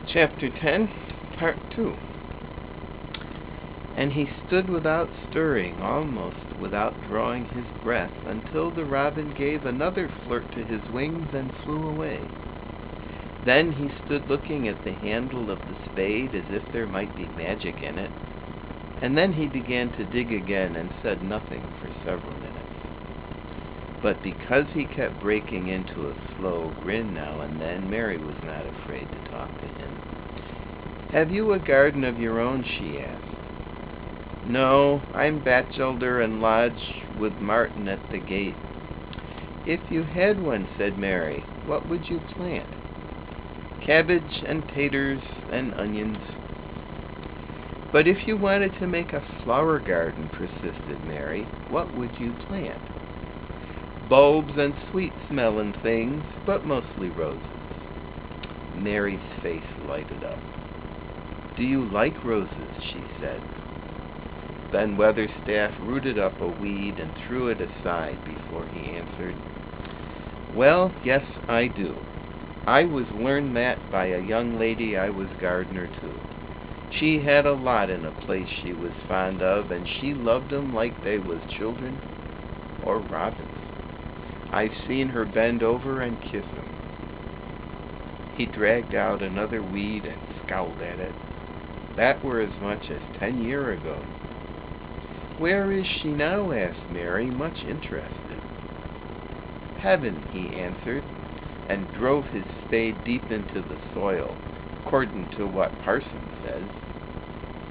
Chapter 10, Part 2. And he stood without stirring, almost without drawing his breath, until the robin gave another flirt to his wings and flew away. Then he stood looking at the handle of the spade as if there might be magic in it, and then he began to dig again and said nothing for several minutes. But because he kept breaking into a slow grin now and then, Mary was not afraid to talk to him. "Have you a garden of your own?" she asked. "No, I'm bachelder and lodge with Martin at the gate." "If you had one," said Mary, "what would you plant?" "Cabbage and taters and onions." "But if you wanted to make a flower garden," persisted Mary, "what would you plant?" "Bulbs and sweet-smelling things, but mostly roses." Mary's face lighted up. "Do you like roses?" she said. Then Weatherstaff rooted up a weed and threw it aside before he answered, "Well, yes, I do. I was learned that by a young lady I was gardener to. She had a lot in a place she was fond of, and she loved 'em like they was children or robins. I've seen her bend over and kiss 'em." He dragged out another weed and scowled at it. "That were as much as 10 year ago." "Where is she now?" asked Mary, much interested. "Heaven," he answered, and drove his spade deep into the soil, according to what Parson says.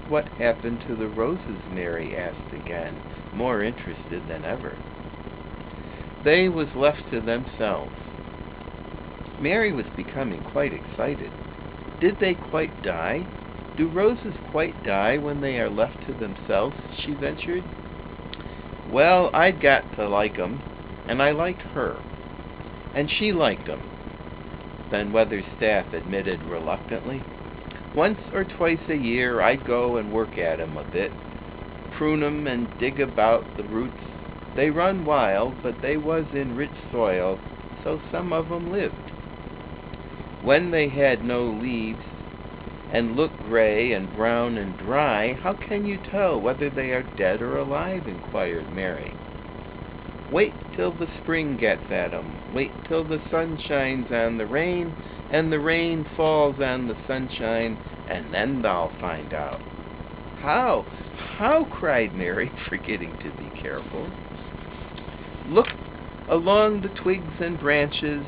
"What happened to the roses?" Mary asked again, more interested than ever. "They was left to themselves." Mary was becoming quite excited. "Did they quite die? Do roses quite die when they are left to themselves?" she ventured. "Well, I'd got to like 'em, and I liked her, and she liked 'em," then Weatherstaff admitted reluctantly. "Once or twice a year I'd go and work at 'em a bit, prune 'em and dig about the roots. They run wild, but they was in rich soil, so some of 'em lived. When they had no leaves and look gray and brown and dry, how can you tell whether they are dead or alive?" inquired Mary. "Wait till the spring gets at 'em. Wait till the sun shines on the rain, and the rain falls on the sunshine, and then thou'll find out." "How? How?" cried Mary, forgetting to be careful. "Look along the twigs and branches,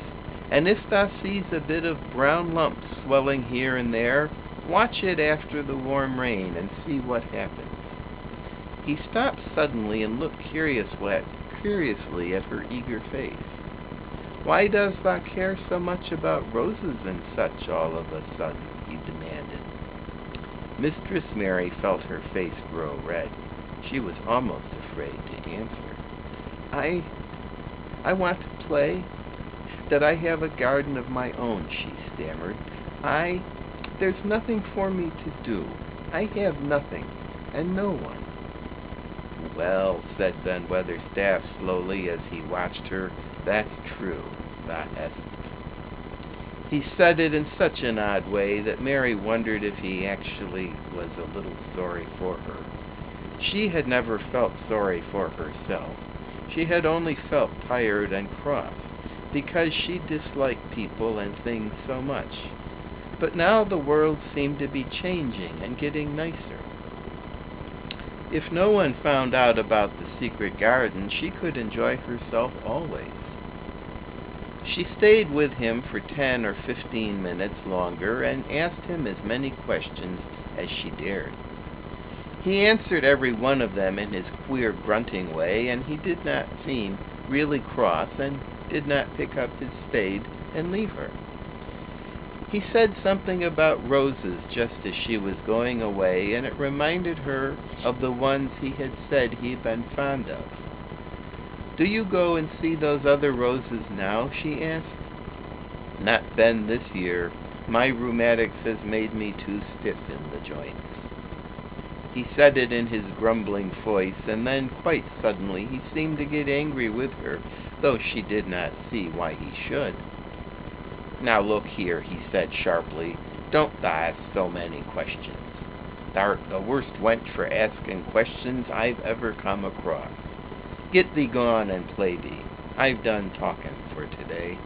and if thou sees a bit of brown lump swelling here and there, watch it after the warm rain and see what happens." He stopped suddenly and looked curiously at her eager face. "Why does thou care so much about roses and such all of a sudden?" he demanded. Mistress Mary felt her face grow red. She was almost afraid to answer. I want to play, that I have a garden of my own," she stammered. There's nothing for me to do. I have nothing, and no one." "Well," said then Weatherstaff slowly as he watched her, "that's true, thou hasn't." He said it in such an odd way that Mary wondered if he actually was a little sorry for her. She had never felt sorry for herself. She had only felt tired and cross, because she disliked people and things so much. But now the world seemed to be changing and getting nicer. If no one found out about the secret garden, she could enjoy herself always. She stayed with him for 10 or 15 minutes longer and asked him as many questions as she dared. He answered every one of them in his queer grunting way, and he did not seem really cross and did not pick up his spade and leave her. He said something about roses just as she was going away, and it reminded her of the ones he had said he'd been fond of. "Do you go and see those other roses now?" she asked. "Not been this year. My rheumatics has made me too stiff in the joints." He said it in his grumbling voice, and then quite suddenly he seemed to get angry with her, though she did not see why he should. "Now look here," he said sharply, "don't tha ask so many questions. Thou'rt the worst wench for asking questions I've ever come across. Get thee gone and play thee. I've done talking for today."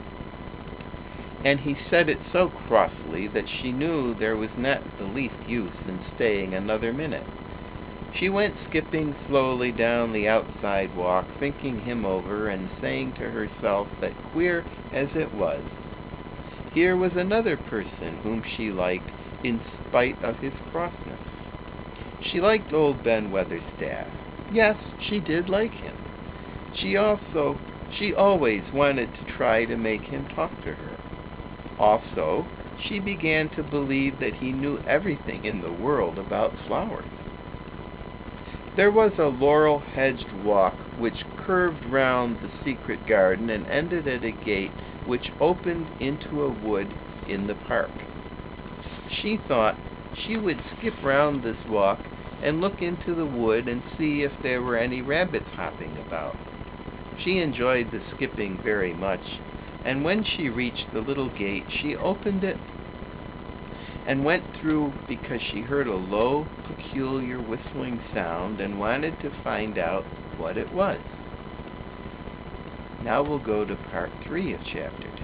And he said it so crossly that she knew there was not the least use in staying another minute. She went skipping slowly down the outside walk, thinking him over and saying to herself that, queer as it was, here was another person whom she liked in spite of his crossness. She liked old Ben Weatherstaff. Yes, she did like him. She always wanted to try to make him talk to her. Also, she began to believe that he knew everything in the world about flowers. There was a laurel-hedged walk which curved round the secret garden and ended at a gate which opened into a wood in the park. She thought she would skip round this walk and look into the wood and see if there were any rabbits hopping about. She enjoyed the skipping very much, and when she reached the little gate, she opened it and went through because she heard a low, peculiar whistling sound and wanted to find out what it was. Now we'll go to part 3 of chapter 10.